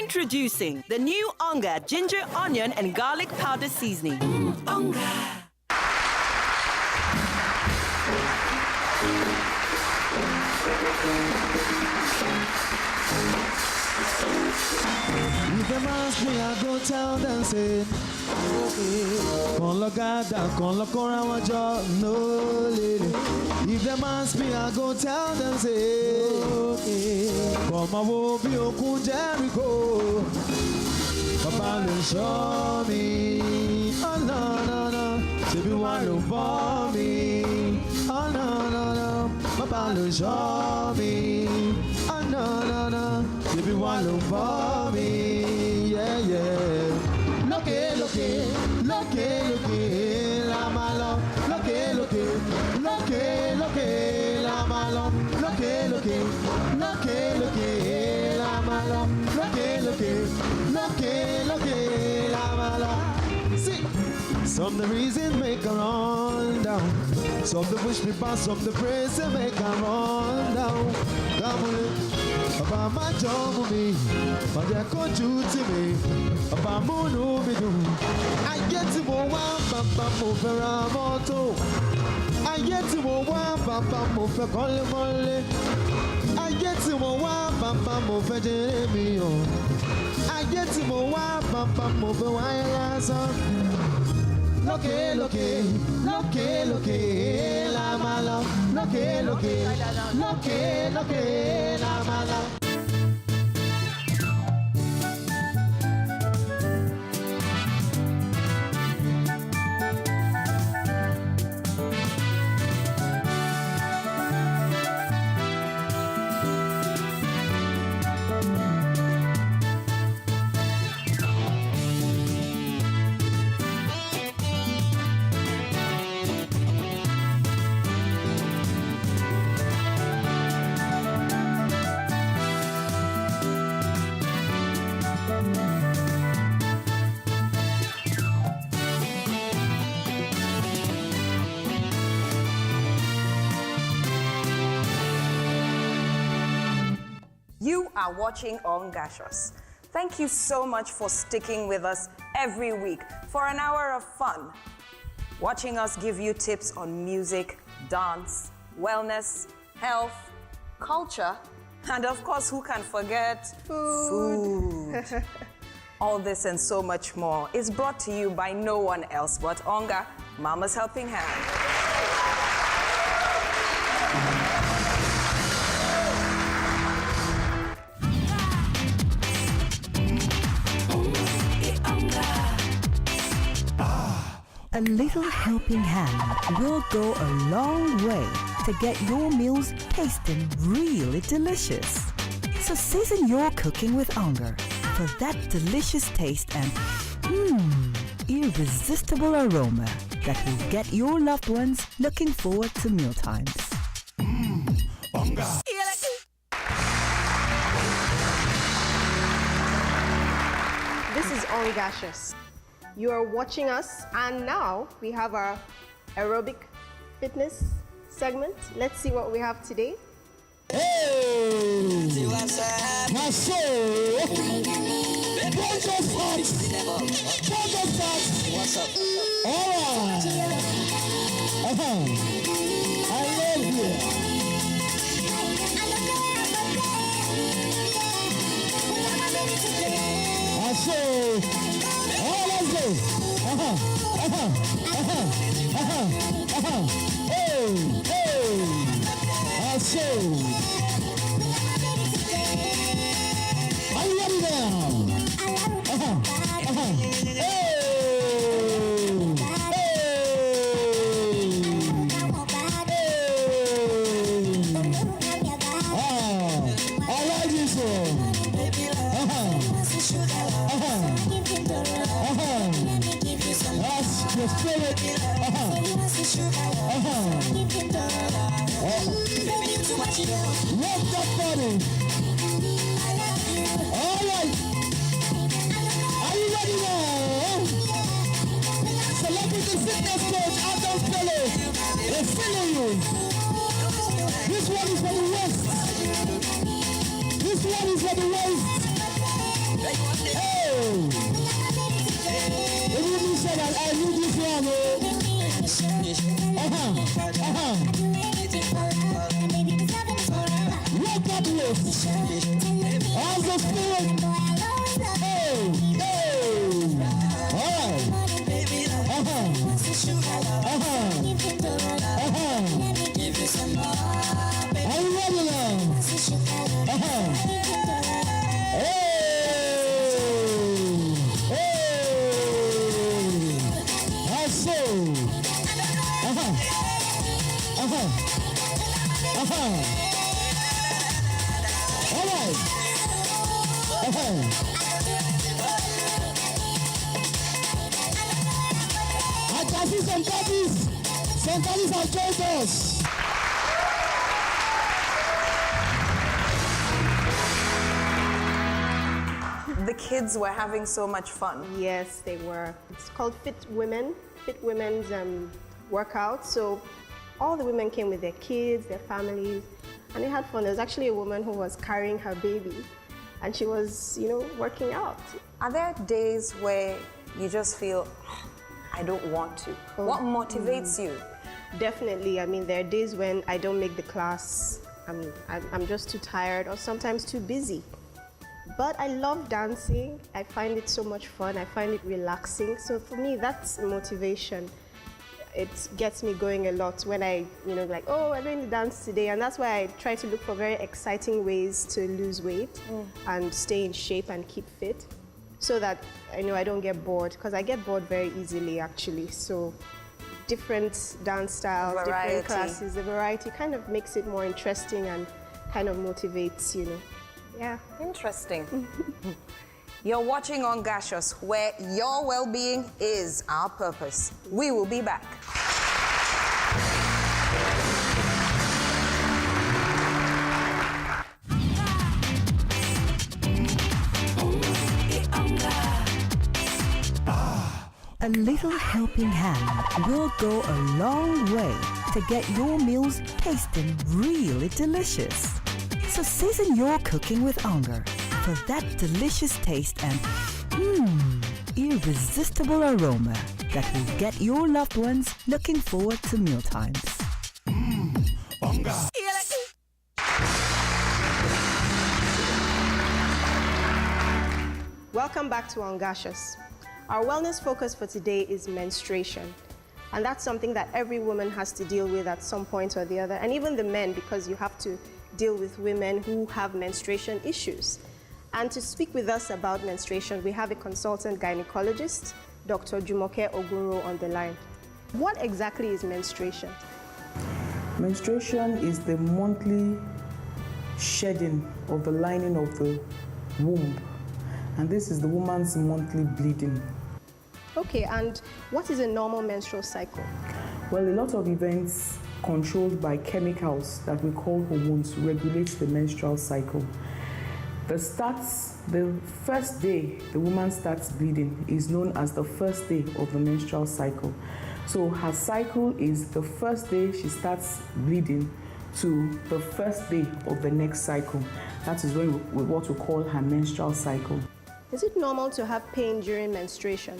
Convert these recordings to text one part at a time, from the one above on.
Introducing the new Onga ginger, onion, and garlic powder seasoning. Onga. If them ask me, I go tell them, say, okay. Con lo gada, con lo cora wajo, no lady. If them ask me, I go tell them, say, okay. Come on, wo bi okun Jericho. Papa will show me. Oh no, no, no. She be one to for me. Oh no, no, no. Papa will show me. Oh no, no, no. She be one to for me. Yeah, yeah. Loke, loke, loke, loke, la malo. Loke, loke, loke, loke, la malo. Loke, loke, loke, loke, la malo. Loke, loke, loke, loke, la malo. See, some the reason make her run down. Some the wish me pass, some the praise to make her run down. Come on. Papa my job with me, but they can't do to me. Papa mono me do. I get to one, Papa move around moto. I get to one, Papa move a column. I get to one, Papa move a Jeremy. I get to one, Papa move a wire. Loke, loke, loke, loke, la malo. Loke, loke, loke, loke, la malo. You are watching Ongacious. Thank you so much for sticking with us every week for an hour of fun. Watching us give you tips on music, dance, wellness, health, culture, and of course, who can forget food. All this and so much more is brought to you by no one else but Onga, Mama's Helping Hand. A little helping hand will go a long way to get your meals tasting really delicious. So season your cooking with Onga for that delicious taste and irresistible aroma that will get your loved ones looking forward to mealtimes. Onga. This is Ongacious. You are watching us, and now we have our aerobic fitness segment. Let's see what we have today. Hey! My soul! Bunch of facts! Bunch of facts! What's up? Alright! I love you! My soul! Oh, let's go! Hey! Hey! My soul! Are you ready now? Hey! Hey! I like this one. That's the spirit. Rock that body. All right. Are you ready now? Celebrity fitness coach Adam Fellow is feeling you. This one is for the West. This one is for the West. Everybody said that I need this one. Wake up, look. How's the spirit? Hey. All right. Are you ready now? All right. I can see some daddies. Some daddies have joined us. The kids were having so much fun. Yes, they were. It's called Fit Women's workout. So all the women came with their kids, their families, and they had fun. There was actually a woman who was carrying her baby, and she was, working out. Are there days where you just feel, I don't want to? What motivates you? Definitely. I mean, there are days when I don't make the class. I'm just too tired or sometimes too busy. But I love dancing. I find it so much fun. I find it relaxing. So for me, that's motivation. It gets me going a lot when I, like, oh, I'm going to dance today. And that's why I try to look for very exciting ways to lose weight and stay in shape and keep fit so that, I don't get bored, because I get bored very easily, actually. So different dance styles, different classes, the variety kind of makes it more interesting and kind of motivates, Yeah. Interesting. You're watching Ongacious, where your well-being is our purpose. We will be back. A little helping hand will go a long way to get your meals tasting really delicious. So season your cooking with Onga for that delicious taste and irresistible aroma that will get your loved ones looking forward to mealtimes. Onga. Welcome back to Ongacious. Our wellness focus for today is menstruation. And that's something that every woman has to deal with at some point or the other, and even the men, because you have to deal with women who have menstruation issues. And to speak with us about menstruation, we have a consultant gynecologist, Dr. Jumoke Ogunro, on the line. What exactly is menstruation? Menstruation is the monthly shedding of the lining of the womb, and this is the woman's monthly bleeding. Okay, and what is a normal menstrual cycle? Well, a lot of events controlled by chemicals that we call hormones regulate the menstrual cycle. The first day the woman starts bleeding is known as the first day of the menstrual cycle. So her cycle is the first day she starts bleeding to the first day of the next cycle. That is what we call her menstrual cycle. Is it normal to have pain during menstruation?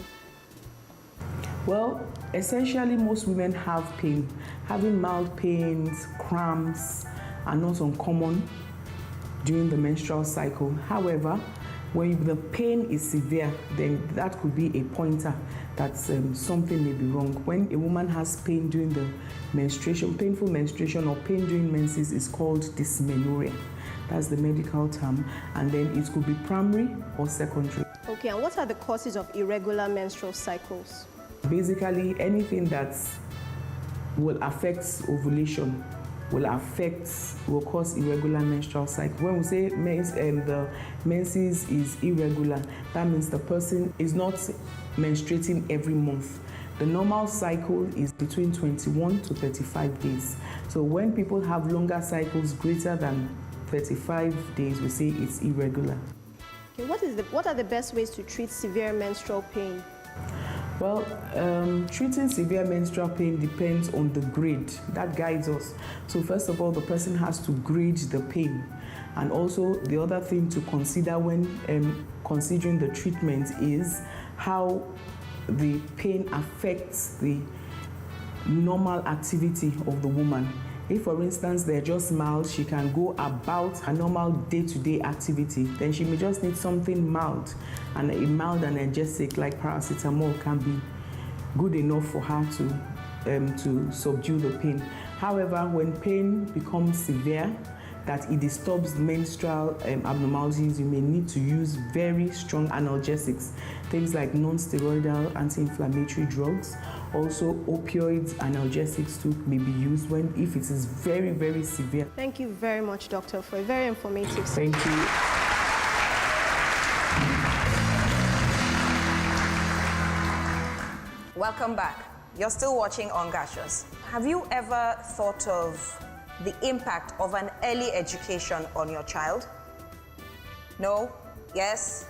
Well, essentially most women have pain. Having mild pains, cramps are not uncommon during the menstrual cycle. However, when the pain is severe, then that could be a pointer that something may be wrong. When a woman has pain during the menstruation, painful menstruation or pain during menses is called dysmenorrhea. That's the medical term, and then it could be primary or secondary. Okay, and what are the causes of irregular menstrual cycles? Basically, anything that will affect ovulation will cause irregular menstrual cycle. When we say the menses is irregular, that means the person is not menstruating every month. The normal cycle is between 21 to 35 days. So when people have longer cycles greater than 35 days, we say it's irregular. Okay, what are the best ways to treat severe menstrual pain? Well, treating severe menstrual pain depends on the grade that guides us. So first of all, the person has to grade the pain. And also the other thing to consider when considering the treatment is how the pain affects the normal activity of the woman. If, for instance, they're just mild, she can go about her normal day-to-day activity, then she may just need something mild, and a mild analgesic like paracetamol can be good enough for her to subdue the pain. However, when pain becomes severe, that it disturbs menstrual abnormalities, you may need to use very strong analgesics, things like non-steroidal anti-inflammatory drugs. Also, opioids, analgesics too may be used if it is very, very severe. Thank you very much, doctor, for a very informative session. Thank you. Welcome back. You're still watching Ongacious. Have you ever thought of the impact of an early education on your child? No? Yes?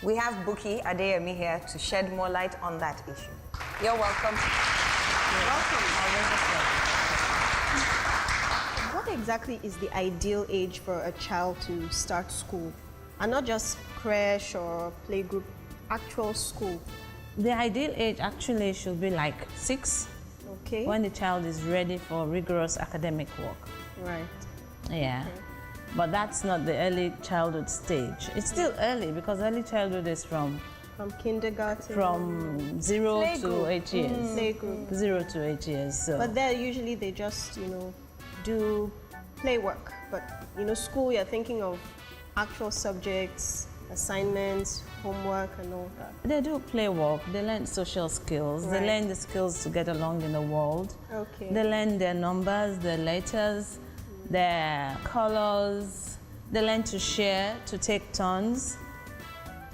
We have Buki Adeyemi here to shed more light on that issue. You're welcome. You're welcome. What exactly is the ideal age for a child to start school? And not just creche or playgroup, actual school. The ideal age actually should be like 6, Okay. when the child is ready for rigorous academic work. Right. Yeah. Okay. But that's not the early childhood stage. It's still early because early childhood is from Kindergarten. 0 to Playgroup. 8 years. Playgroup. 0 to 8 years. So. But there usually they just, do play work. But, school, you're thinking of actual subjects, assignments, homework, and all that. They do play work, they learn social skills, Right. they learn the skills to get along in the world. Okay. They learn their numbers, their letters, their colors. They learn to share, to take turns.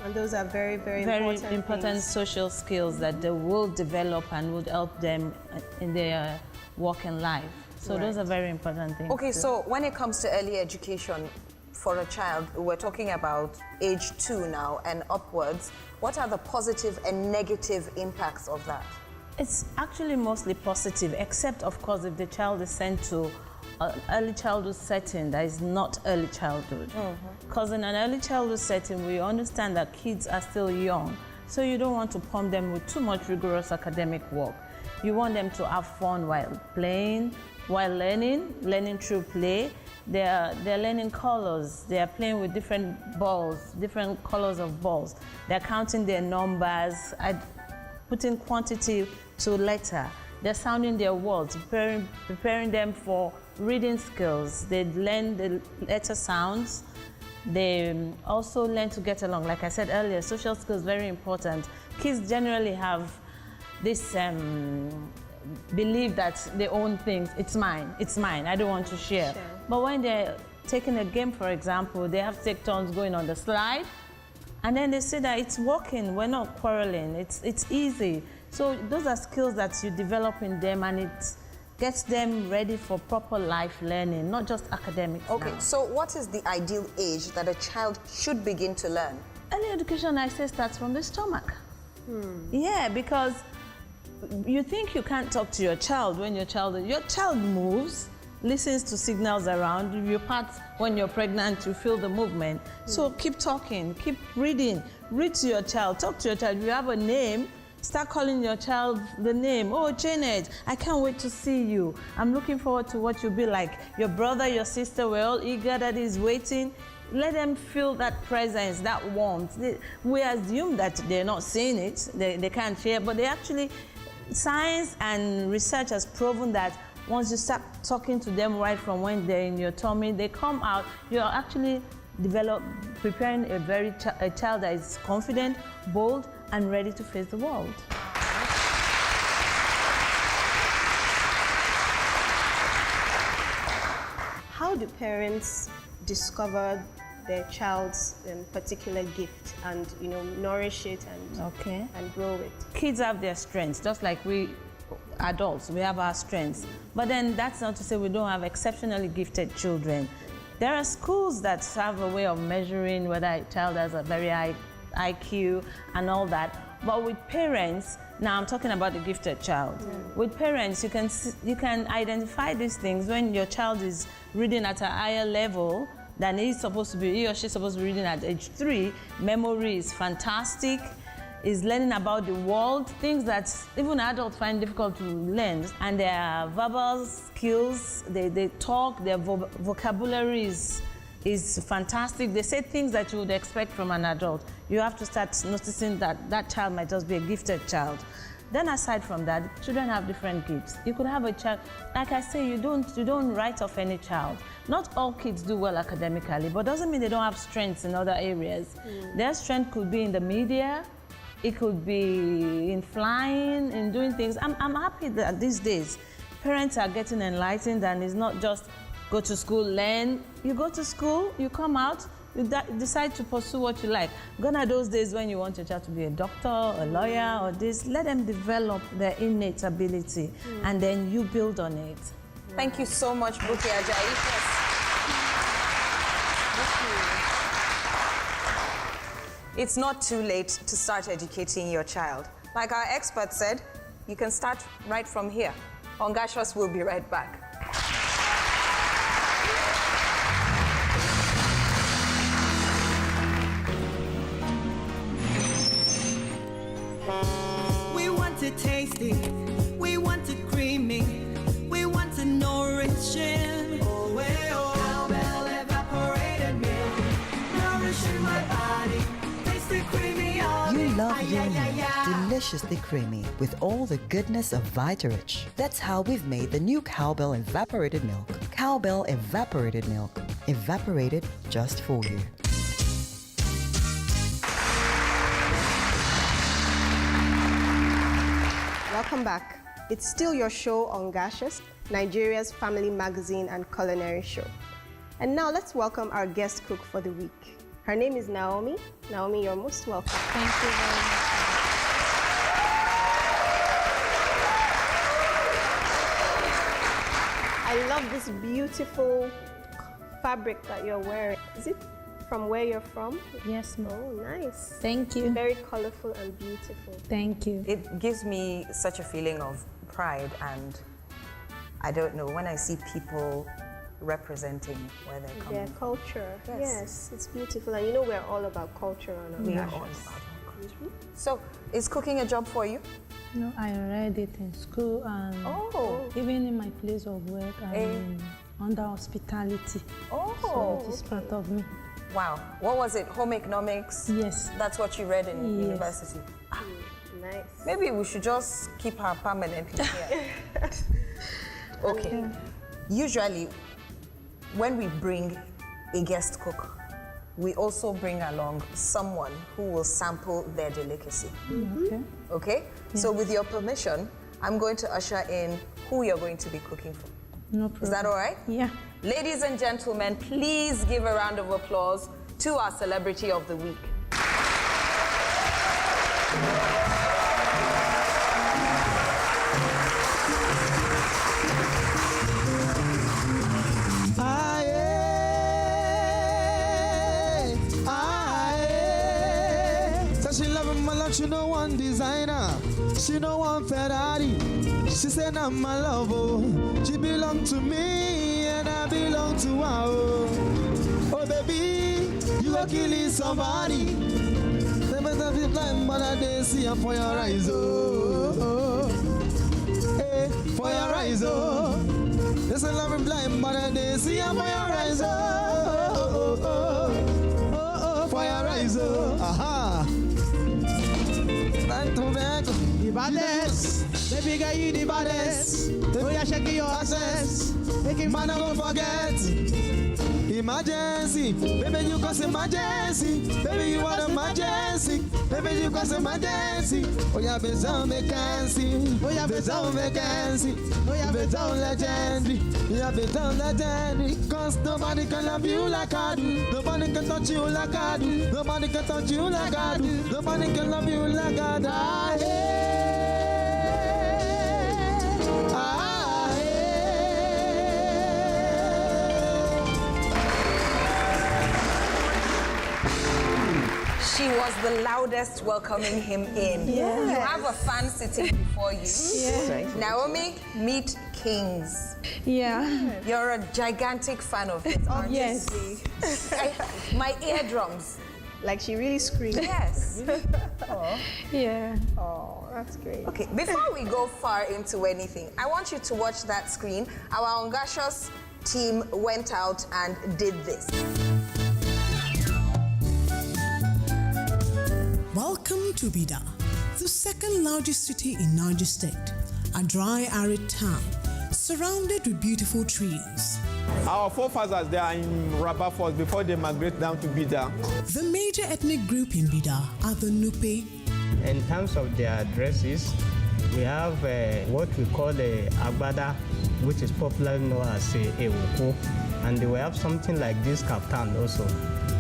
And those are very, very, Very important things. social skills that they will develop and would help them in their working life. So those are very important things. Okay, too. so when it comes to early education for a child, we're talking about age 2 now and upwards. What are the positive and negative impacts of that? It's actually mostly positive, except of course if the child is sent to an early childhood setting that is not early childhood. Because in an early childhood setting, we understand that kids are still young, so you don't want to pump them with too much rigorous academic work. You want them to have fun while playing, while learning through play. They're learning colors. They are playing with different balls, different colors of balls. They're counting their numbers, putting quantity to letter. They're sounding their words, preparing them for reading skills. They learn the letter sounds. They also learn to get along. Like I said earlier, social skills very important. Kids generally have this believe that they own things. It's mine, I don't want to share. Sure. But when they're taking a game, for example, they have to take turns going on the slide, and then they say that it's working, we're not quarreling, it's easy. So those are skills that you develop in them, and it gets them ready for proper life learning, not just academics. Okay, now. so what is the ideal age that a child should begin to learn? Early education, I say, starts from the stomach. Yeah, because you think you can't talk to your child when your child moves, listens to signals around. Your parts, when you're pregnant, you feel the movement. So keep talking, keep reading, read to your child, talk to your child. If you have a name, start calling your child the name. Oh, Janet, I can't wait to see you. I'm looking forward to what you'll be like. Your brother, your sister, we're all eager that is waiting. Let them feel that presence, that warmth. We assume that they're not seeing it, they can't share, but they actually, science and research has proven that once you start talking to them right from when they're in your tummy, they come out, you're actually preparing a child that is confident, bold, and ready to face the world. How do parents discover their child's particular gift and nourish it and grow it? Kids have their strengths, just like we adults, we have our strengths. But then that's not to say we don't have exceptionally gifted children. There are schools that have a way of measuring whether a child has a very high IQ and all that. But with parents, now I'm talking about the gifted child. With parents, you can identify these things when your child is reading at a higher level than he or she's supposed to be reading at age 3. Memory is fantastic. Is learning about the world, things that even adults find difficult to learn. And their verbal skills, they talk, their vocabulary is fantastic. They say things that you would expect from an adult. You have to start noticing that that child might just be a gifted child. Then aside from that, children have different gifts. You could have a child, like I say, you don't write off any child. Not all kids do well academically, but doesn't mean they don't have strengths in other areas. Their strength could be in the media, it could be in flying, in doing things. I'm happy that these days, parents are getting enlightened and it's not just go to school, learn. You go to school, you come out, you decide to pursue what you like. Gone are those days when you want your child to be a doctor, a lawyer, or this. Let them develop their innate ability and then you build on it. Thank you so much, Buki Ajayi. It's not too late to start educating your child. Like our expert said, you can start right from here. Ongacious will be right back. We want it tasty, we want it creamy, we want it nourishing. Oh, oh. Cowbell evaporated milk, nourishing my body, tasty creamy. You love your meal deliciously creamy with all the goodness of Vitarich. That's how we've made the new Cowbell Evaporated Milk. Cowbell Evaporated Milk. Evaporated just for you. Welcome back. It's still your show, Ongacious, Nigeria's family magazine and culinary show. And now let's welcome our guest cook for the week. Her name is Naomi. Naomi, you're most welcome. Thank you very much. I love this beautiful fabric that you're wearing. Is it from where you're from? Yes, ma'am. Oh, nice. Thank you. Very colorful and beautiful. Thank you. It gives me such a feeling of pride, and I don't know, when I see people representing where they're coming Their from. culture. Yes. Yes, it's beautiful. And you know we're all about culture on We are Ongacious. all about our culture. So, is cooking a job for you? No, I read it in school and even in my place of work. I'm under hospitality. So it is part of me. Wow. What was it? Home economics? Yes. That's what you read in Yes. university? Nice. Maybe we should just keep her permanently here. Okay. Usually, when we bring a guest cook, we also bring along someone who will sample their delicacy. Okay. Okay? So with your permission, I'm going to usher in who you're going to be cooking for. No problem. Is that all right? Yeah. Ladies and gentlemen, please give a round of applause to our celebrity of the week. She love him a lot, she no one designer, she no one Ferrari. She said I'm my love, oh. She belong to me and I belong to her. Oh, oh baby, you are killing somebody. Never have you blind, but I didn't see her for your eyes, oh. Hey, for your eyes, oh. They say love him blind, but I didn't see her for your eyes, oh. For your eyes, oh. Aha. The baddest, baby girl, you the baddest. Oh, you're shaking your asses, making man don't forget. Emergency, baby, you cause emergency. Baby, you are emergency. Baby, you cause emergency. Oh, yeah, besoin vacancy. Oh, yeah, besoin vacancy. Oh, yeah, besoin legendary. Yeah, besoin legendary. Cause nobody can love you like I do. Nobody can touch you like I do. Nobody can touch you like I do. Nobody can love you like I do. Ah, yeah. Ah, yeah. She was the loudest welcoming him in. Yes. You have a fan sitting before you. Yes. Naomi, meet Kings. Yeah. You're a gigantic fan of his, aren't Yes. you? My eardrums. Like she really screamed. Yes. Yeah. Oh, that's great. Okay, before we go far into anything, I want you to watch that screen. Our Ongacious team went out and did this. Welcome to Bida, the second largest city in Niger State, a dry, arid town surrounded with beautiful trees. Our forefathers, they are in Rabat first before they migrate down to Bida. The major ethnic group in Bida are the Nupe. In terms of their dresses, we have what we call a agbada, which is popularly known as a ewoko, and they will have something like this kaftan also.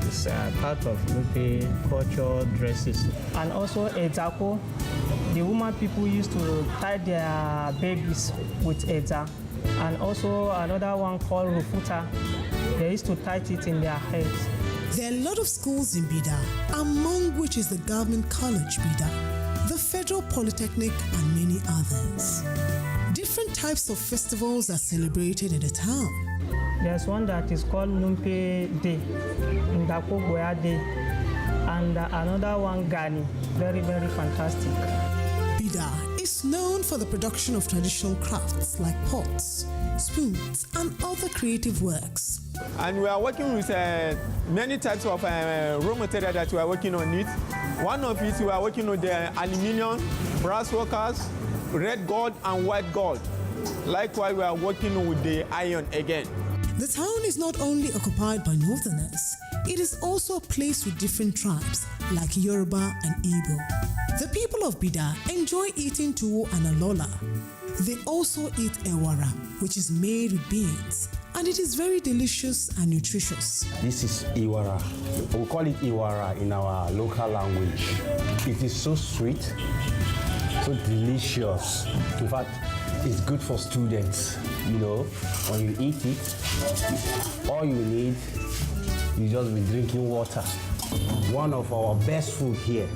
It's part of Nupe culture dresses. And also a zako. The woman people used to tie their babies with eza. And also another one called rufuta. They used to tie it in their heads. There are a lot of schools in Bida, among which is the Government College Bida, the Federal Polytechnic, and many others. Different types of festivals are celebrated in the town. There's one that is called Numpe Day, Ndako Goya Day, and another one Gani. Very, very fantastic. Bida is known for the production of traditional crafts like pots, spoons, and other creative works. And we are working with many types of raw material that we are working on it. One of it, we are working on the aluminium, brass workers, red gold, and white gold. Likewise, we are working with the iron again. The town is not only occupied by northerners, it is also a place with different tribes like Yoruba and Igbo. The people of Bida enjoy eating tuwo and alola. They also eat ewara, which is made with beans, and it is very delicious and nutritious. This is iwara. We call it iwara in our local language. It is so sweet, so delicious. In fact, it's good for students. You know, when you eat it, all you need, you just be drinking water. One of our best food here.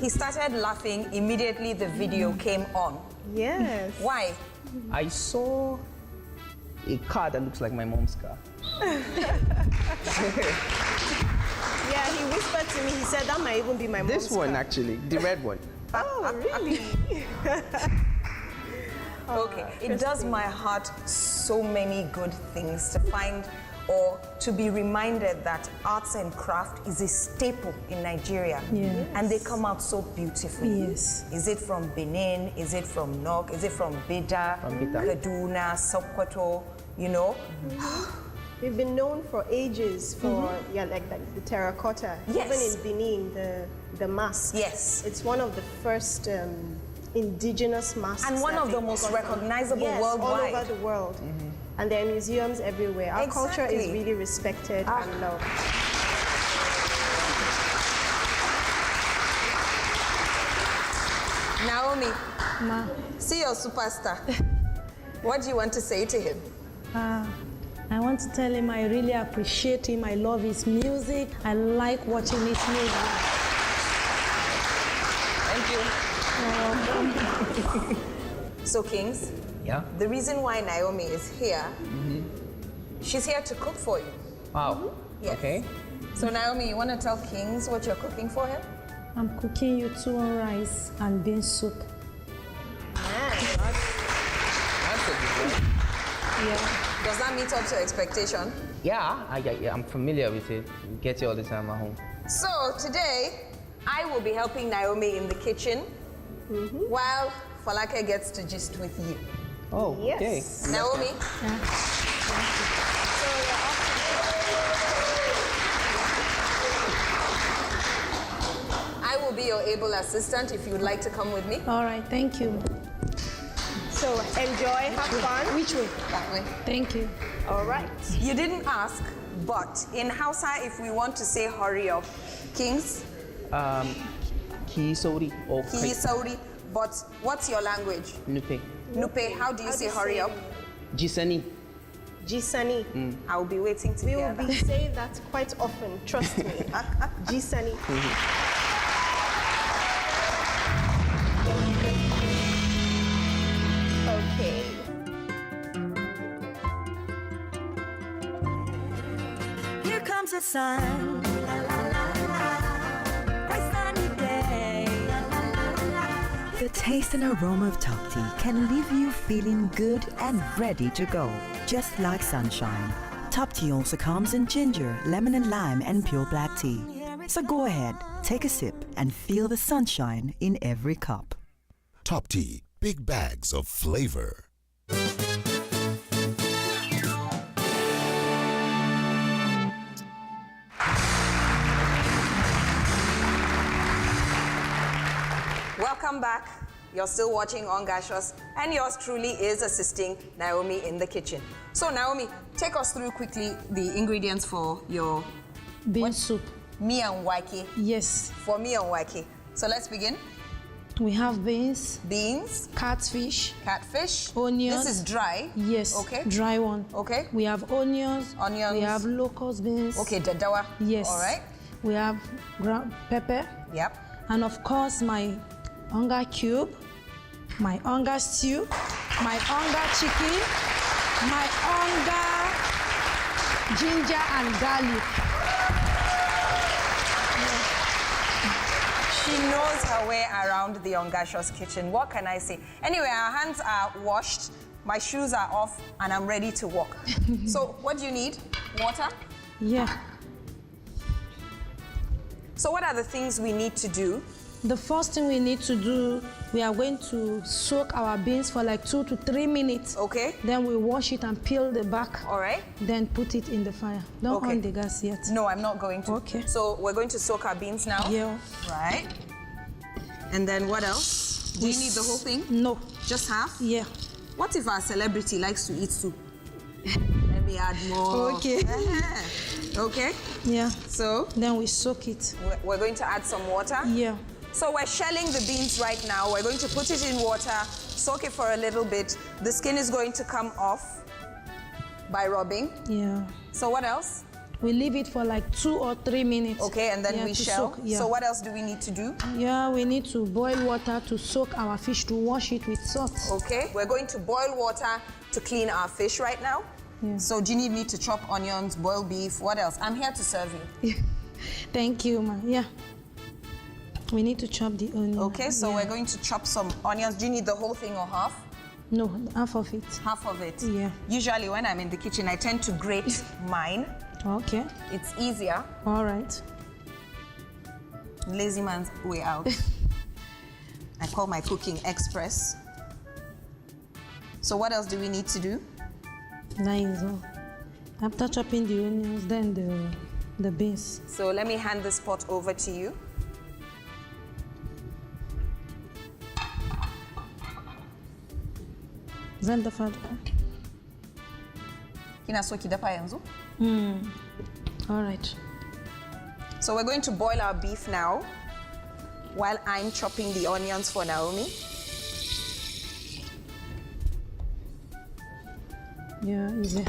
He started laughing immediately the video came on. Yes. Why? I saw a car that looks like my mom's car. Yeah, he whispered to me, he said that might even be my mom's This one, car. actually, the red one. Oh, really? Okay, it does my heart so many good things to find or to be reminded that arts and craft is a staple in Nigeria. Yes. And they come out so beautifully. Yes. Is it from Benin? Is it from Nok? Is it from Bida? From Bida. Kaduna, Sokoto, you know? We've been known for ages for like the terracotta. Yes. Even in Benin, the mask. Yes. It's one of the first indigenous masks. And one that of the they most got recognizable yes, worldwide. all over the world. And there are museums everywhere. Our culture is Exactly. really respected and loved. Naomi, Ma. see your superstar. What do you want to say to him? I want to tell him I really appreciate him. I love his music. I like watching his music. Thank you. So, Kings, Yeah? the reason why Naomi is here, she's here to cook for you. Wow. Yes. Okay. So, Naomi, you want to tell Kings what you're cooking for him? I'm cooking you tuwon rice and bean soup. That's a good one. Yeah. Does that meet up to expectation? Yeah, I'm familiar with it. We get it all the time at home. So, today, I will be helping Naomi in the kitchen while Falake gets to gist with you. Oh, Yes. okay. Naomi? I will be your able assistant if you would like to come with me. All right, thank you. So enjoy, have fun. Which way? That way. Thank you. All right. You didn't ask, but in Hausa, if we want to say hurry up, Kings, Ki Sauri or Ki Sauri, but what's your language? Nupe. Nupe, how do you say hurry up? Jisani. Jisani. I will be waiting to We hear will be saying that quite often, trust me. Jisani. Okay. Here comes the sun. La, la, la, la. Bright sunny day. La, la, la, la. The taste and aroma of top tea can leave you feeling good and ready to go, just like sunshine. Top tea also comes in ginger, lemon and lime, and pure black tea. So go ahead, take a sip, and feel the sunshine in every cup. Top Tea, big bags of flavor. Welcome back. You're still watching Ongacious, and yours truly is assisting Naomi in the kitchen. So Naomi, take us through quickly the ingredients for your bean soup. Miyan wake. Yes. For miyan wake. So let's begin. We have beans. Beans. Catfish. Catfish. Onions. This is dry. Yes. Okay. Dry one. Okay. We have onions. Onions. We have locust beans. Okay, dadawa. Yes. All right. We have ground pepper. Yep. And of course my onga cube, my onga stew, my onga chicken, my onga ginger and garlic. She knows her way around the Ongacious kitchen. What can I say? Anyway, our hands are washed, my shoes are off, and I'm ready to walk. So what do you need? Water? Yeah. So what are the things we need to do? The first thing we need to do, we are going to soak our beans for like 2 to 3 minutes. Okay. Then we wash it and peel the back. All right. Then put it in the fire. Don't on the gas yet. No, I'm not going to. Okay. So we're going to soak our beans now? Yeah. Right. And then what else? Do you need the whole thing? No. Just half? Yeah. What if our celebrity likes to eat soup? Let me add more. Okay. Okay. Yeah. So? Then we soak it. We're going to add some water? Yeah. So we're shelling the beans right now. We're going to put it in water, soak it for a little bit. The skin is going to come off by rubbing. Yeah. So what else? We leave it for like 2 or 3 minutes. Okay, and then we shell. Soak, yeah. So what else do we need to do? Yeah, we need to boil water to soak our fish, to wash it with salt. Okay, we're going to boil water to clean our fish right now. Yeah. So do you need me to chop onions, boil beef, what else? I'm here to serve you. Thank you, ma. Yeah. We need to chop the onion. Okay, so we're going to chop some onions. Do you need the whole thing or half? No, half of it. Half of it? Yeah. Usually when I'm in the kitchen, I tend to grate mine. Okay. It's easier. All right. Lazy man's way out. I call my cooking express. So what else do we need to do? Nice. After chopping the onions, then the beans. So let me hand this pot over to you. Zan dafa. Kina so ki dafa yanzu? All right. So we're going to boil our beef now while I'm chopping the onions for Naomi. Yeah, easy.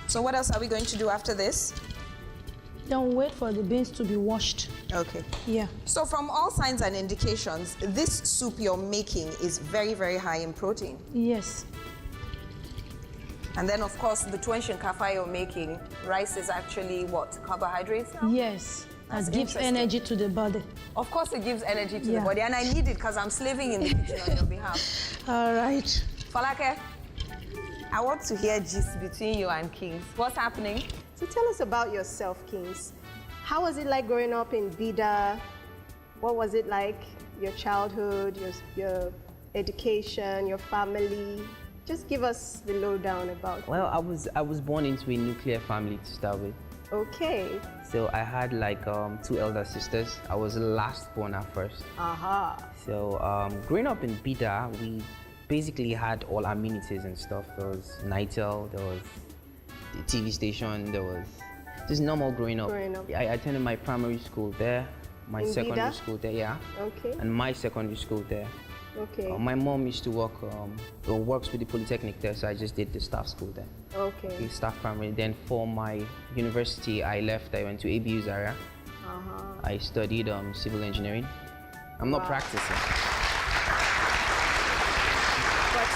So what else are we going to do after this? Then wait for the beans to be washed. Okay. Yeah. So from all signs and indications, this soup you're making is very, very high in protein. Yes. And then, of course, the tuwon shinkafa you're making, rice is actually what? Carbohydrates now? Yes. That's That gives interesting. energy to the body. Of course, it gives energy to the Yeah. body, and I need it because I'm slaving in the kitchen on your behalf. All right. Falake, I want to hear gist between you and Kings. What's happening? So tell us about yourself, Kings. How was it like growing up in Bida? What was it like, your childhood, your education, your family? Just give us the lowdown about Well, I was born into a nuclear family to start with. Okay. So I had like 2 elder sisters. I was the last born at first. Aha. So growing up in Bida, we basically had all amenities and stuff. There was Nitel, there was the TV station, there was Just normal growing up. Growing up. I attended my primary school there, my In secondary Bida? school there, yeah. Okay. And my secondary school there. Okay. My mom used to work, or works with the Polytechnic there, so I just did the staff school there. Okay. The staff primary. Then for my university, I left. I went to ABU Zaria. I studied civil engineering. I'm not practicing. But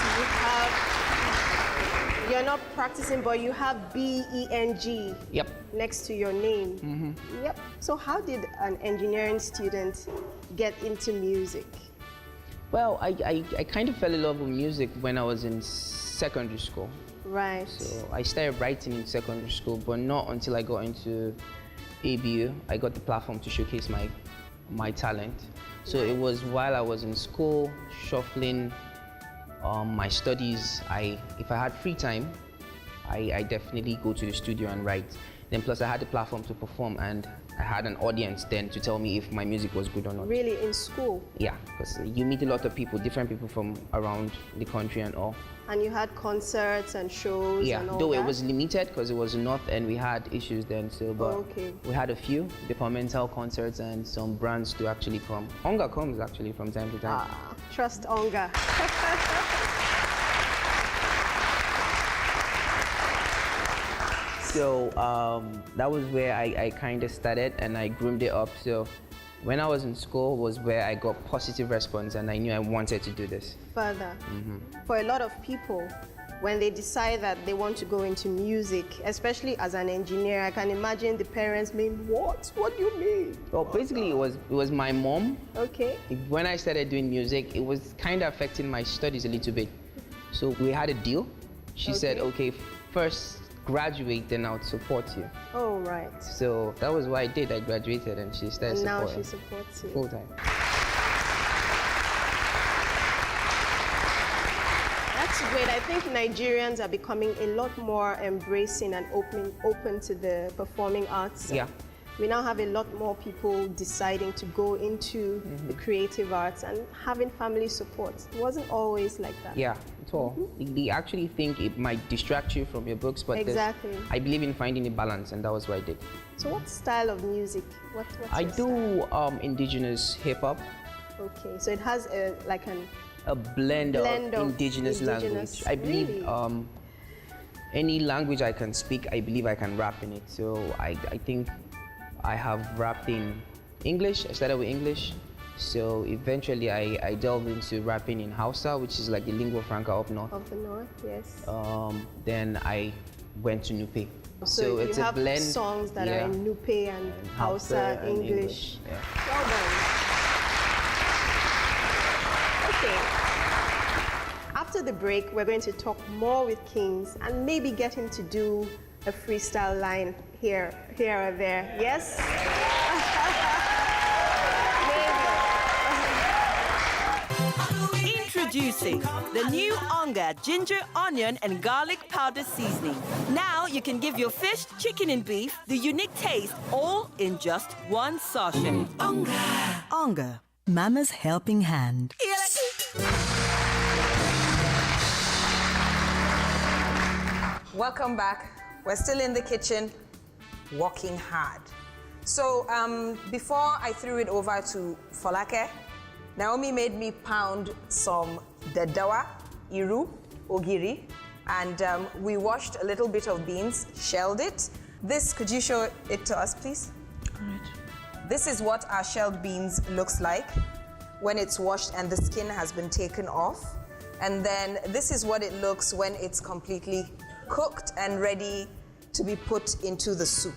you're not practicing, but you have B-E-N-G Yep. next to your name. Yep. So how did an engineering student get into music? Well, I kind of fell in love with music when I was in secondary school. Right. So I started writing in secondary school, but not until I got into ABU. I got the platform to showcase my talent. So it was while I was in school, shuffling my studies. If I had free time, I definitely go to the studio and write. Then plus I had the platform to perform, and I had an audience then to tell me if my music was good or not. Really, in school? Yeah, because you meet a lot of people, different people from around the country and all. And you had concerts and shows Yeah, and all though that? it was limited because it was north and we had issues then still, but we had a few departmental concerts and some brands to actually come. Onga comes actually from time to time. Trust Onga. So that was where I kind of started and I groomed it up. So when I was in school was where I got positive response and I knew I wanted to do this. Further, for a lot of people, when they decide that they want to go into music, especially as an engineer, I can imagine the parents mean, what? What do you mean? Well, basically it was my mom. Okay. When I started doing music, it was kind of affecting my studies a little bit. So we had a deal. She said, okay, first graduate, then I'll support you. Oh, right. So that was what I did. I graduated and she started And now supporting. she supports you. Full time. That's great. I think Nigerians are becoming a lot more embracing and open to the performing arts. Yeah. We now have a lot more people deciding to go into the creative arts and having family support. It wasn't always like that. Yeah, at all. They actually think it might distract you from your books, but Exactly. I believe in finding a balance, and that was what I did. So what style of music? What's I your do indigenous hip hop, Okay, so it has a blend of indigenous indigenous language. I believe really? any language I can speak, I believe I can rap in it. So I think I have rapped in English. I started with English. So eventually I delved into rapping in Hausa, which is like the lingua franca up north. Of the north, yes. Then I went to Nupe. So it's you a have blend. songs that are in Nupe and Hausa, and English. Yeah. Well done. Okay. After the break, we're going to talk more with Kings and maybe get him to do a freestyle line here or there. Yes? Introducing the new Onga ginger, onion, and garlic powder seasoning. Now you can give your fish, chicken, and beef the unique taste all in just one sachet. Onga. Onga, Mama's helping hand. Welcome back. We're still in the kitchen, working hard. So before I threw it over to Folake, Naomi made me pound some dadawa, iru, ogiri, and we washed a little bit of beans, shelled it. This, could you show it to us, please? All right. This is what our shelled beans looks like when it's washed and the skin has been taken off. And then this is what it looks when it's completely cooked and ready to be put into the soup.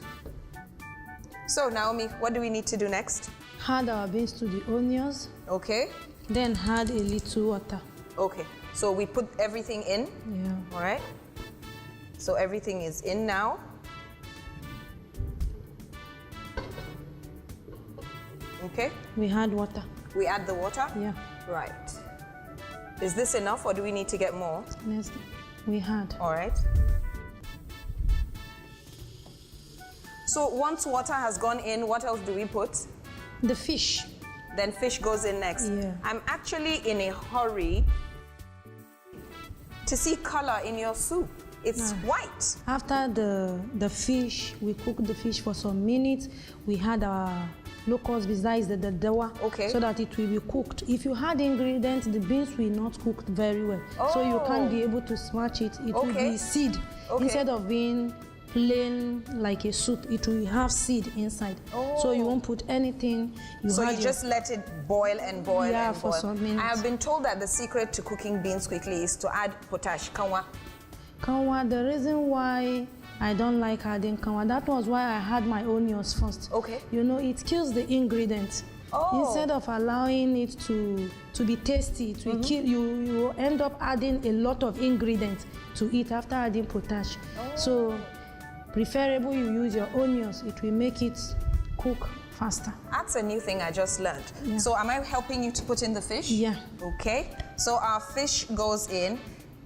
So Naomi, what do we need to do next? Add our beans to the onions. Okay. Then add a little water. Okay, so we put everything in? Yeah. All right. So everything is in now. Okay. We add water. We add the water? Yeah. Right. Is this enough or do we need to get more? Yes, we add. All right. So once water has gone in, what else do we put? The fish. Then fish goes in next. Yeah. I'm actually in a hurry to see color in your soup. It's white. After the fish, we cook the fish for some minutes. We had our locust besides the dawa, so that it will be cooked. If you had ingredients, the beans will not cook very well. So you can't be able to smash it. It will be seed. Instead of being plain like a soup, it will have seed inside. So you won't put anything. You just let it boil and boil and for boil. some minutes. I have been told that the secret to cooking beans quickly is to add potash. Kanwa. Kanwa, the reason why I don't like adding kanwa, that was why I had my onions first. You know, it kills the ingredients. Instead of allowing it to be tasty, it will kill you. You end up adding a lot of ingredients to it after adding potash. So preferable you use your onions. It will make it cook faster. That's a new thing I just learned. So am I helping you to put in the fish? Yeah. Okay. So our fish goes in.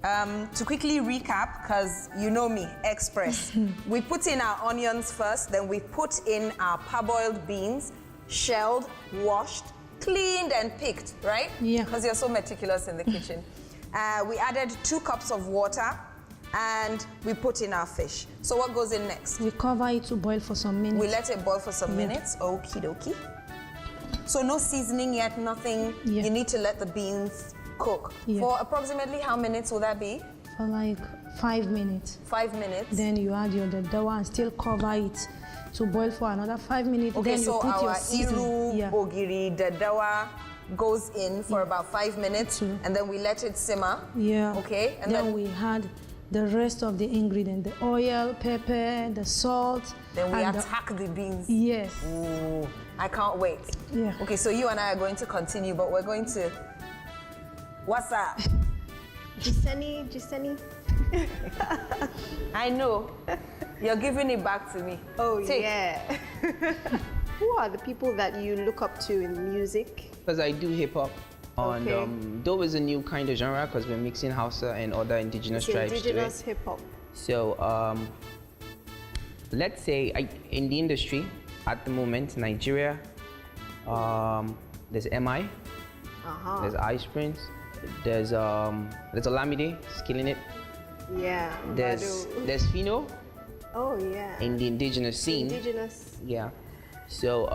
To quickly recap, because you know me, express. We put in our onions first, then we put in our parboiled beans, shelled, washed, cleaned and picked, right? Yeah. Because you're so meticulous in the kitchen. We added 2 cups of water and we put in our fish. So what goes in next? We cover it to boil for some minutes. We let it boil for some minutes. Okie dokie. So no seasoning yet, nothing. You need to let the beans cook. For approximately how minutes will that be? For like 5 minutes. 5 minutes. Then you add your dawa and still cover it to boil for another 5 minutes. Okay, then you so put our your seasoning. iru, ogiri, dawa goes in for about 5 minutes, and then we let it simmer. Yeah. Okay, and then we had the rest of the ingredient, the oil, pepper, the salt. Then we attack the beans. Yes. Ooh, I can't wait. Yeah. Okay, so you and I are going to continue, but we're going to... What's up? Giseni. I know. You're giving it back to me. Yeah. Who are the people that you look up to in music? Because I do hip hop. And though it's a new kind of genre because we're mixing Hausa and other indigenous tribes indigenous to it. hip hop. So let's say in the industry at the moment, Nigeria, there's MI, there's Ice Prince, there's Olamide, is killing it. Yeah. There's Fino. Oh yeah. In the indigenous scene. Indigenous. Yeah. So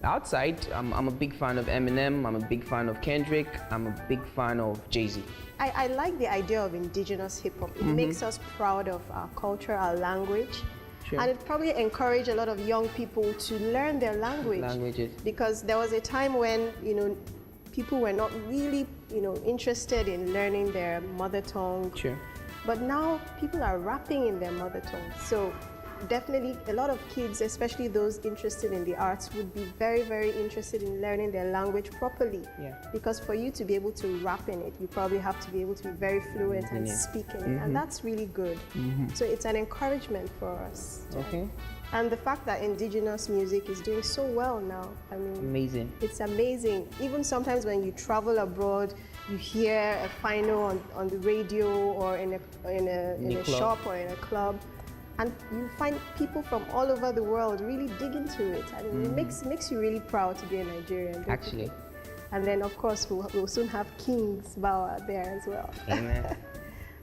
outside, I'm a big fan of Eminem. I'm a big fan of Kendrick. I'm a big fan of Jay-Z. I like the idea of indigenous hip hop. It makes us proud of our culture, our language. Sure. And it probably encouraged a lot of young people to learn their languages. Because there was a time when, people were not really, interested in learning their mother tongue. Sure. But now people are rapping in their mother tongue. So definitely a lot of kids, especially those interested in the arts, would be very, very interested in learning their language properly. Yeah. Because for you to be able to rap in it, you probably have to be able to be very fluent and speak in it. And that's really good. So it's an encouragement for us. Okay. And the fact that indigenous music is doing so well now, I mean, amazing. It's amazing. Even sometimes when you travel abroad, you hear a final on the radio or in a shop or in a club, and you find people from all over the world really dig into it. I mean, it makes you really proud to be a Nigerian. Actually. And then, of course, we'll soon have King's Bower there as well. Amen.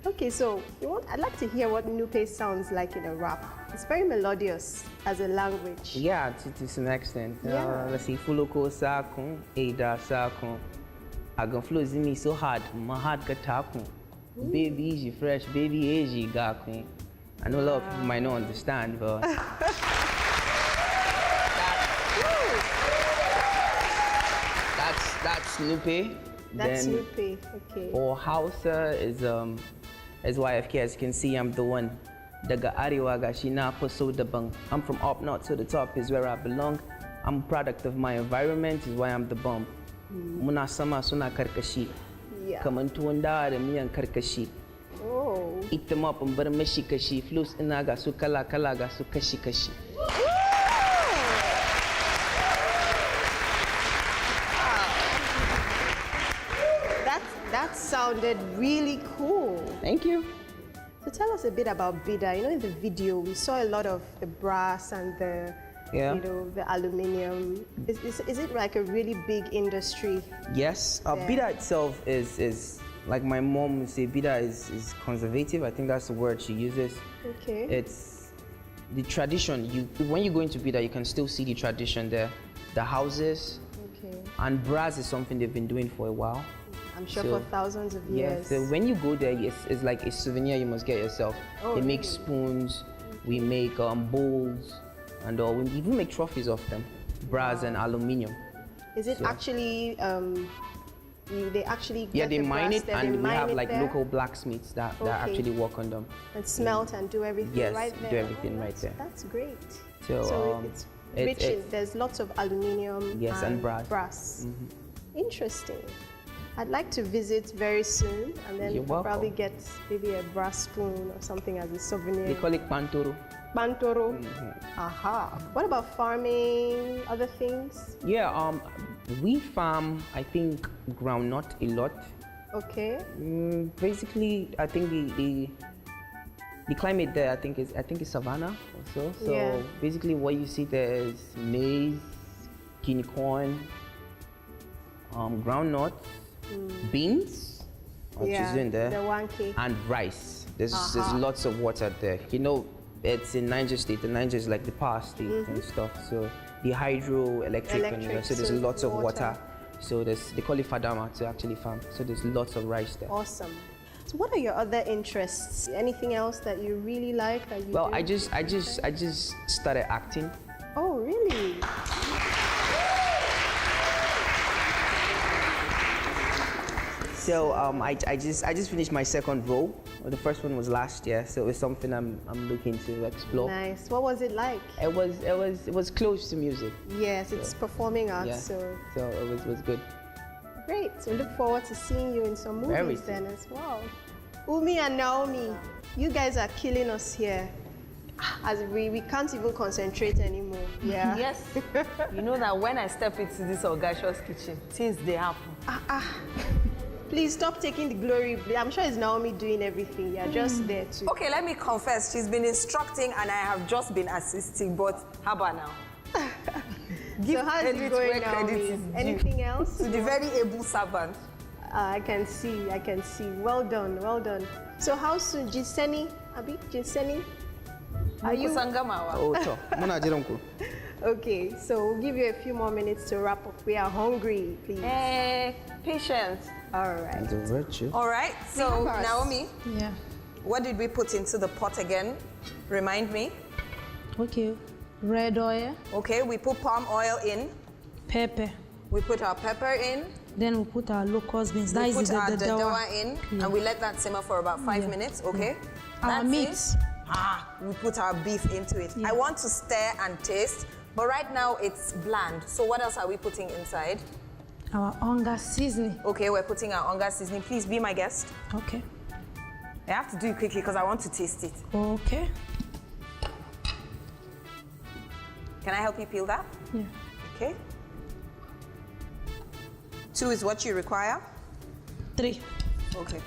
Okay, so I'd like to hear what Nupe sounds like in a rap. It's very melodious as a language. Yeah, to some extent. Let's see, Fuloko Sakun, Ada Sakun. Agan flow me so hard, my heart got takun. Baby easy fresh, baby easy gakun. I know a lot of people might not understand, but that's Nupe. That's Nupe, okay. Or Hausa is YFK. As you can see, I'm the one. Daga Arewa gashi na so dabang. I'm from up north, so the top is where I belong. I'm a product of my environment, is why I'm the bomb. Muna sama suna karkashi. Kaman tuwon dawa da miyan karkashi. Eat them up and bar mashi kashi. Flows ina ga su kala kala ga su kashi kashi. That sounded really cool. Thank you. So tell us a bit about Bida. In the video, we saw a lot of the brass and the the aluminium. Is it like a really big industry? Yes. Bida itself is like my mom would say, Bida is conservative. I think that's the word she uses. Okay. It's the tradition. When you go into Bida, you can still see the tradition there. The houses. Okay. And brass is something they've been doing for a while. I'm sure for thousands of years. Yeah, so when you go there, it's like a souvenir you must get yourself. Oh, they make really? spoons, we make bowls, and we even make trophies of them, brass and aluminium. Is it actually, they actually get Yeah, they the mine brass it, there, they and we mine have it like there? local blacksmiths that actually work on them. And smelt and do everything Yes, right there. do everything right there. That's great. So, it's rich in, there's lots of aluminium and brass. Interesting. I'd like to visit very soon and then You're welcome. probably get maybe a brass spoon or something as a souvenir. They call it pantoro. Pantoro. Aha. What about farming, other things? Yeah, we farm, I think, groundnut a lot. Okay. Basically, I think the climate there, I think is savanna also. So Yeah. basically, what you see there is maize, guinea corn, groundnut, beans, which is in there, the wanky. and rice. There's lots of water there. You know, it's in Niger State. The Niger is like the power state and stuff. So the hydroelectric, so there's lots of water. So they call it fadama to actually farm. So there's lots of rice there. Awesome. So what are your other interests? Anything else that you really like that you Well, do? I just started acting. Oh, really? So I just finished my second role. The first one was last year, so it's something I'm looking to explore. Nice. What was it like? It was close to music. Yes, it's performing arts, Yeah. so it was good. great. So look forward to seeing you in some movies Very then as well. Umi and Naomi, you guys are killing us here. As we can't even concentrate anymore. Yeah. Yes. You know that when I step into this Ongacious kitchen, things they happen. Please stop taking the glory. I'm sure it's Naomi doing everything. You're just there too. Okay, let me confess, she's been instructing and I have just been assisting, but how about now? So how's it credit going, where credit Naomi? is due. Anything else? To the very able servant. I can see. Well done, well done. So how soon? Jinseni? Are you? Oh, Okay, so we'll give you a few more minutes to wrap up. We are hungry, please. Patience. All right. The virtue. All right, so Yes. Naomi, Yeah. what did we put into the pot again? Remind me. Okay. Red oil, Okay, we put palm oil in. pepper. We put our pepper in. Then we put our locust beans. That We is put the our dawa. dawa in, Yeah. and we let that simmer for about 5 Yeah. minutes, okay? Our That's meat. it. We put our beef into it. Yeah. I want to stir and taste, but right now it's bland. So what else are we putting inside? Our onga seasoning. Okay, we're putting our onga seasoning. Please be my guest. Okay. I have to do it quickly because I want to taste it. Okay. Can I help you peel that? Yeah. Okay. 2 is what you require? 3. Okay.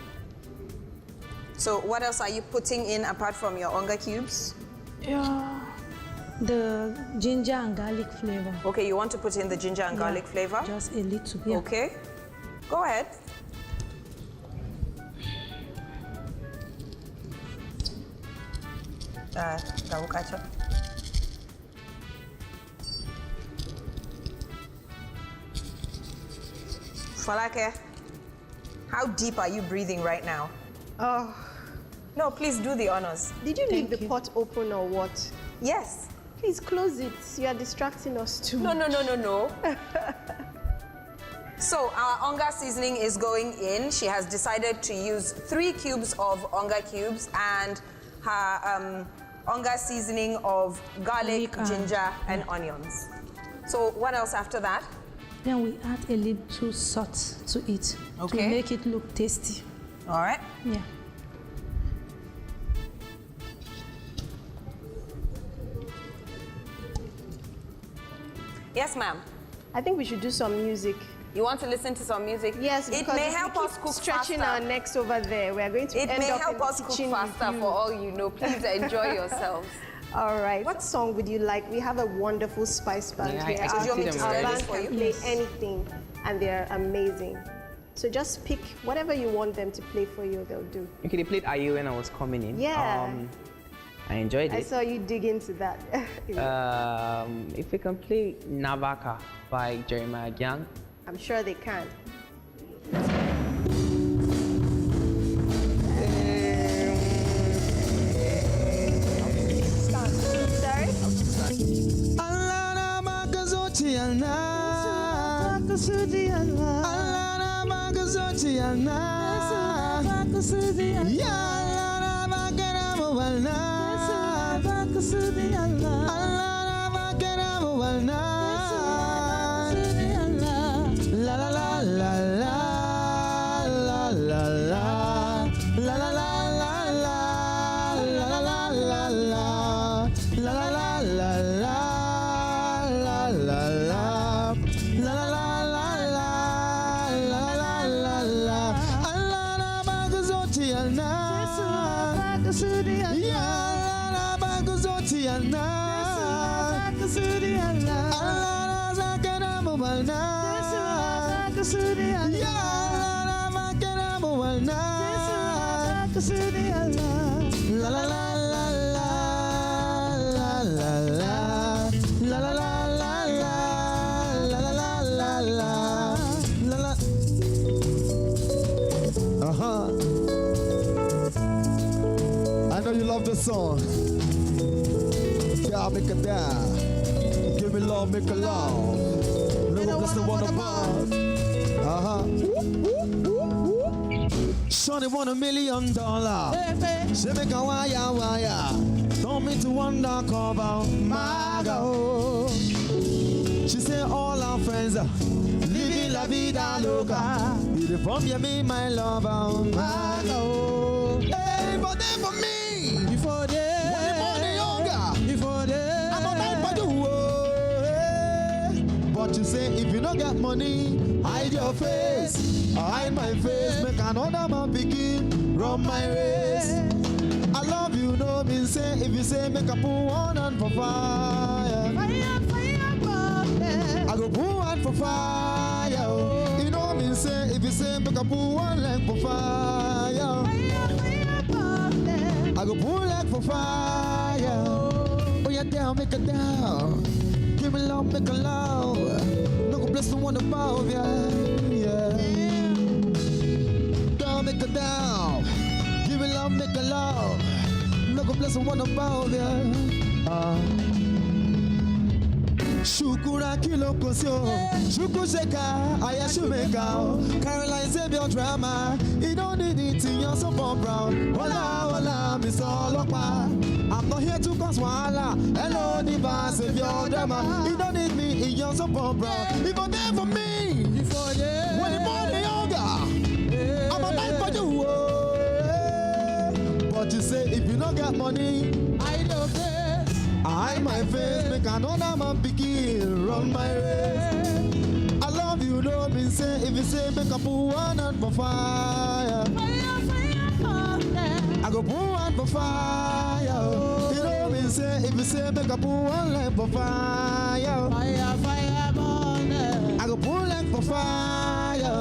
So what else are you putting in apart from your onga cubes? Yeah. The ginger and garlic flavor. Okay, you want to put in the ginger and Yeah, garlic flavor? Just a little. Yeah. Okay. Go ahead. Kawukacha. Falake, how deep are you breathing right now? Oh. No, please do the honors. Did you leave the pot open or what? Yes. Please close it. You are distracting us too. No. So our onga seasoning is going in. She has decided to use 3 cubes of onga cubes and her onga seasoning of garlic, ginger, and onions. So what else after that? Then we add a little salt to it to Okay. make it look tasty. All right. Yeah. Yes, ma'am. I think we should do some music. You want to listen to some music? Yes, it because may if help we us keep cook stretching faster. our necks over there. We are going to It end may up help in the us cook kitchen with faster you. for all you know. Please enjoy yourselves. All right. What song would you like? We have a wonderful spice band Yeah, here. I can see them Our already. band can play Yes. anything, and they're amazing. So just pick whatever you want them to play for you, they'll do. Okay, they played Aye when I was coming in. Yeah. I enjoyed it. I saw you dig into that. If we can play Navaka by Jeremiah Gyang. I'm sure they can. Sorry? Allah magazoti Allah magazoti Allah magazoti Allah ya Allah magaramu Allah magazoti Allah Allah magaramu Allah la la la la la la la la la la la I know you love this song. God make a die. Give me love, make a love. Little bless the one above. Shawty want $1 million. She make a wire. Don't mean to undercover. My girl. She say all our friends living la vida loca. You from you me my lover. My girl. Hey, but then for me. Before they. When the money younger. Before they. I'm a man for you. But you say if you don't get money, hide your face. Hide my face. Make another man begin. Run my race. I love you, no mean say. If you say make a put one on for fire. Fire, fire, fire. I go put one for fire. You know me say. If you say make a put one leg for fire. Fire, fire, fire. I go put leg for fire. Oh yeah, down, make it down. Give me love, make a love. No go bless the one above, yeah. Down, make it down. Give me love, make a love. No go bless the one above, yeah. Shukura kilo kosio, shuku sheka, aya shumeka. Caroline save your drama, you don't need it in your super brown. Hola, hola, Miss Olopa. I'm not here to cause wahala. Hello, Diva, save your drama. You don't need me in your super brown. If you're there for me, when the morning younger, I'm a man for you. But you say if you don't got money, I don't care. I hide my face, make another man begin, run my race. I love you, don't mean say, if you say make a put one on for fire. Fire, fire, fire. I go put one for fire. You don't mean say, if you say make a put one leg for fire. Fire, fire, burn. I go put leg for fire.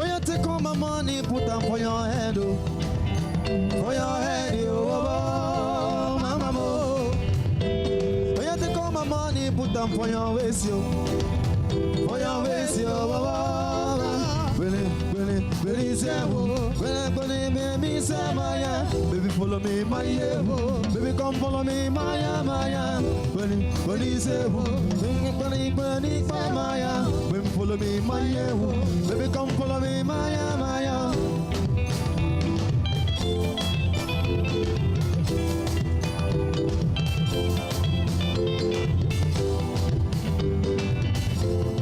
Yeah, take all my money, put them for your head, oh. For your head, oh, mama, oh. When you take all my money, put them for your waist, yo. For your waist, yo, oh. Really, say, baby, say, Maya. Baby, follow me, Maya. Baby, come follow me, Maya, Maya. Really, say, Maya. Baby, follow me, Maya. Baby, come follow me, Maya, Maya.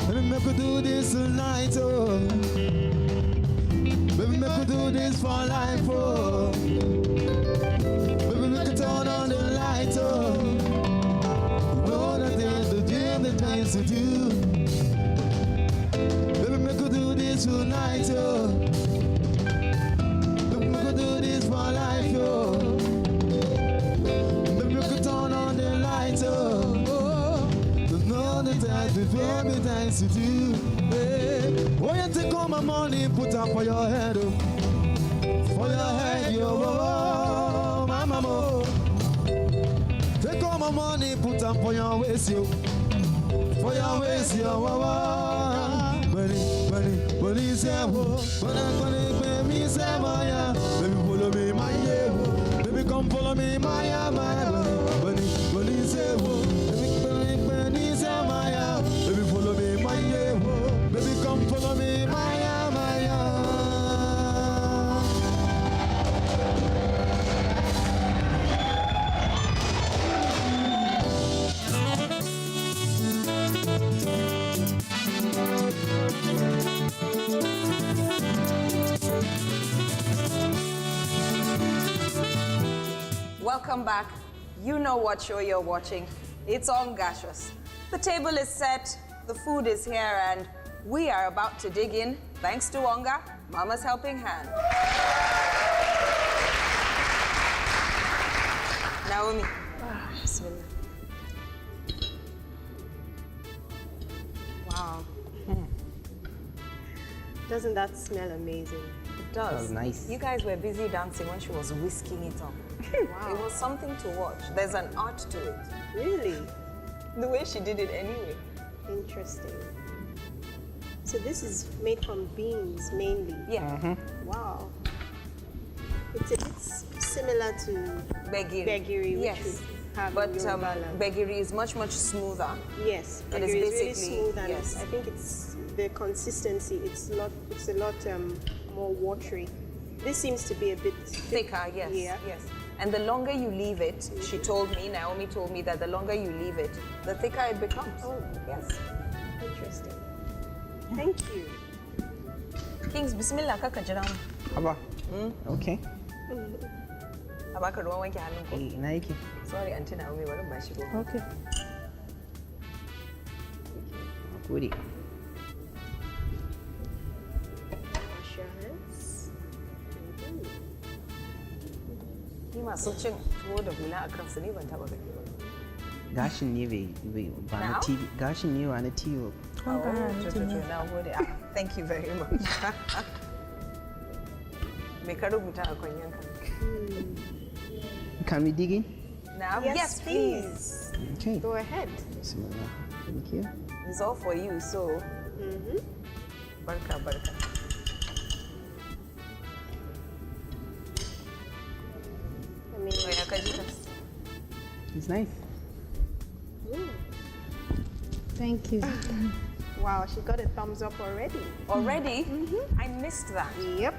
Baby, make we do this tonight, oh. Baby, make we do this for life, oh. Baby, make we turn on the light, oh. Know that there's the dream, the things to do. Baby, make we do this tonight, oh. Baby, make we do this for life, oh. Baby, make we turn on the light, oh. Know the times before the things to do. Oh, you take all my money, put up for your head, oh. For your head, yo, oh, my mama. Take all my money, put up for your waist, yo. For your waist, yo, oh, oh. When he say, oh, when he say, my, yeah. Baby, follow me, my, yeah. Baby, come follow me, my, yeah, my, when he say, oh, when he say, my, yeah. Baby, follow me, my, yeah. Baby, come follow me, my, yeah, my, yeah. Welcome back. You know what show you're watching. It's Ongacious. The table is set, the food is here, and we are about to dig in, thanks to Onga, Mama's helping hand. Naomi. Bismillah. Wow. Doesn't that smell amazing? It does. That was nice. You guys were busy dancing when she was whisking it up. Wow. It was something to watch. There's an art to it. Really? The way she did it anyway. Interesting. So this is made from beans mainly? Yeah. Wow. It's a bit similar to begiri, yes. which we have But in Yoruba land. begiri is much, much smoother. Yes, It is begiri is really basically- smooth, and yes. I think it's the consistency. It's a lot more watery. This seems to be a bit Thicker, yes. Yeah. Yes. And the longer you leave it, she told me, Naomi told me that the longer you leave it, the thicker it becomes. Oh, yes. Interesting. Thank you. Kings, bismillah, kaka jira mu. Haba. Okay. A baka ruwan wanke hannun ko. Ina yake. Sorry, Auntie Naomi, bari ba shi ruwa. Okay. Gode. Wash your hands. Ni masu cin tuwo da hula a kansu ne ban taba gani ba. Gashin ne ba na Now? TV. Gashin ne ba na TV. Oh, na gode. Ah, thank you very much. Me ka rubuta a kwanyanka? Can we dig in? Now? Yes, please. Okay. Go ahead. Bismillah. Thank you. It's all for you, so. Barka, barka. I mean, Oya ka ji ta. It's nice. Thank you. Wow, she got a thumbs up already. Already? I missed that. Yep.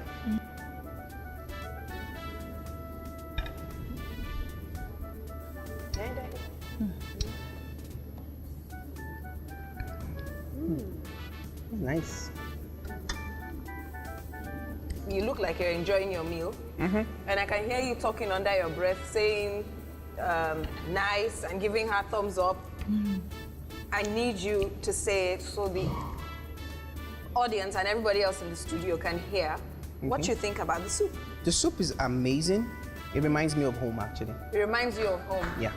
It's nice. You look like you're enjoying your meal. And I can hear you talking under your breath, saying nice and giving her thumbs up. I need you to say it so the audience and everybody else in the studio can hear what you think about the soup. The soup is amazing. It reminds me of home, actually. It reminds you of home. Yeah.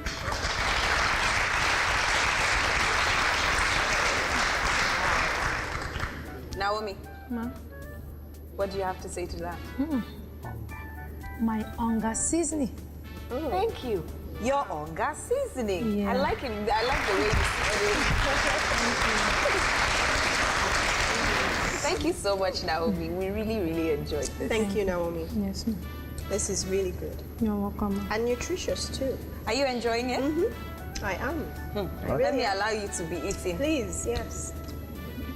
Naomi, Ma, what do you have to say to that? my onga seasoning. Thank you. Your onga seasoning. Yeah. I like it. I like the way you see it. Thank you so much, Naomi. We really, really enjoyed this. Thank you, Naomi. Yes, ma'am. This is really good. You're welcome. And nutritious too. Are you enjoying it? I am. Let me allow you to be eating. Please, yes.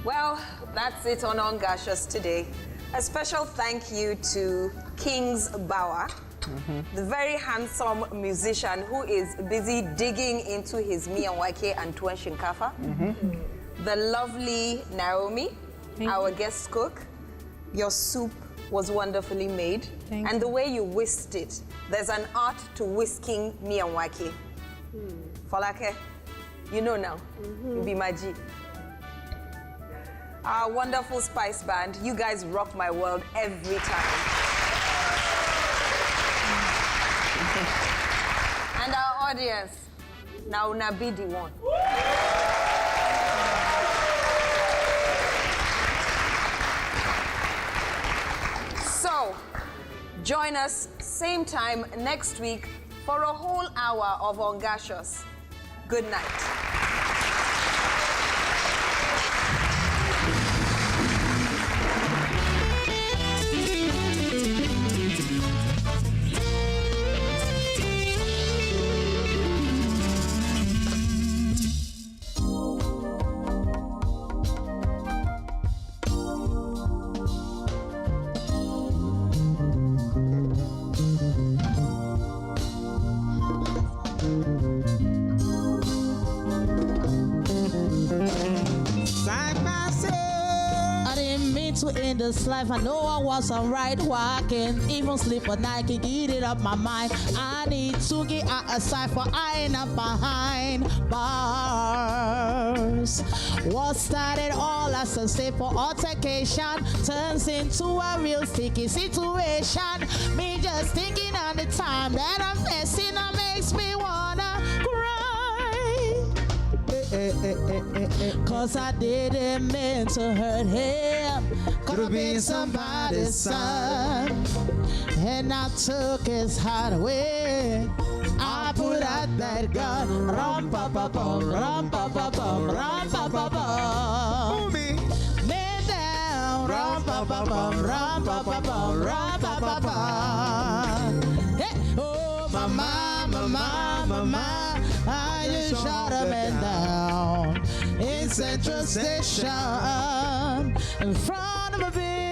Well, that's it on Ongacious today. A special thank you to Kings Bauer, the very handsome musician who is busy digging into his Miyawake and Tuan Shinkafa. The lovely Naomi, our guest cook. Your soup was wonderfully made. Thank and you. the way you whisked it, there's an art to whisking mianwake. Folake, you know now. You be my G. Our wonderful Spice Band, you guys rock my world every time. And our audience, now be the one. So, join us same time next week for a whole hour of Ongacious. Good night. In this life, I know I was alright. Walking, even sleep at night, can get it up my mind. I need to get out aside for I ain't up behind bars. What started all as a simple altercation turns into a real sticky situation. Me just thinking on the time that I'm messing up makes me wanna cry. Cause I didn't mean to hurt him. Could have been somebody's son. And I took his heart away. I put out that gun. Rum pa pa bum, rum pa pa bum, rum pa pa bum. Man down. Rum pa pa bum, rum pa pa bum, rum pa pa bum. Hey, oh mama, mama, mama, I just shot a man down in Central Station in front of a big